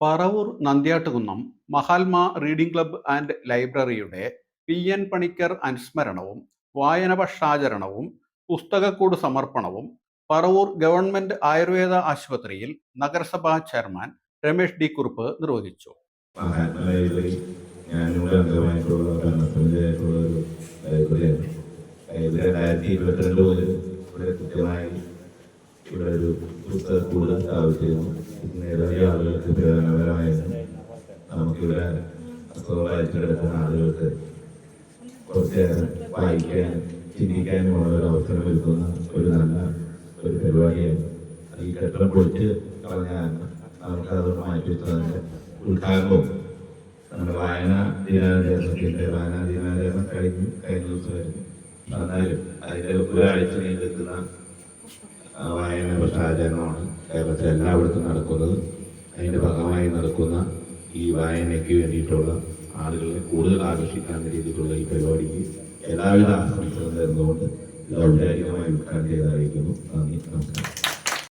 Paravur Nandyattukunnam Mahatma reading club and ലൈബ്രറിയുടെ പി.എൻ. പണിക്കർ അനുസ്മരണവും വായനപക്ഷാചരണവും പുസ്തകക്കൂട് സമർപ്പണവും Paravur government Ayurveda ആശുപത്രിയിൽ നഗരസഭാ ചെയർമാൻ രമേശ് ഡി കുറുപ്പ് നിർവഹിച്ചു. മഹാത്മാ ലൈബ്രറി ഞാനിവിടെ അംഗമായിട്ടുള്ള ഭരണസമിതിയായിട്ടുള്ള ഒരു ലൈബ്രറിയാണ്. ലൈബ്രറി 2022 മുതൽ ഇവിടെ കൃത്യമായി ഇവിടെ ഒരു പുസ്തകക്കൂട് സ്ഥാപിച്ചിരുന്നു. നിരവധി ആളുകൾക്ക് പ്രയോജനകരമായിരുന്നു. നമുക്കിവിടെ പുസ്തകം വായിച്ചെടുക്കുന്ന ആളുകൾക്ക് കുറച്ചേരം വായിക്കാനും ചിന്തിക്കാനുമുള്ള ഒരു അവസരം ഒരുക്കുന്ന ഒരു നല്ല ഒരു പരിപാടിയാണ്. ഈ കെട്ടിടം പൊളിച്ച് കളഞ്ഞാണ് നമുക്കത് മാറ്റിവെച്ചതിൻ്റെ ഉദ്ഘാടനവും നമ്മുടെ വായനാ ദിനാചരണം കഴിഞ്ഞ ദിവസമായിരുന്നു. എന്നാലും അതിൻ്റെ ഒരാഴ്ച നീണ്ടെത്തുന്ന വായന പക്ഷാചരണമാണ് കേരളത്തിൽ എല്ലായിടത്തും നടക്കുന്നത്. അതിൻ്റെ ഭാഗമായി നടക്കുന്ന ഈ വായനയ്ക്ക് വേണ്ടിയിട്ടുള്ള ആളുകളെ കൂടുതൽ ആകർഷിക്കാൻ രീതിയിലുള്ള ഈ പരിപാടിക്ക് എല്ലാവിധ ആശംസകളും നേർന്നുകൊണ്ട് ഇത് ഔപചാരികമായി ഉദ്ഘാടനം ചെയ്തറിയിക്കുന്നു. നന്ദി, നമസ്കാരം.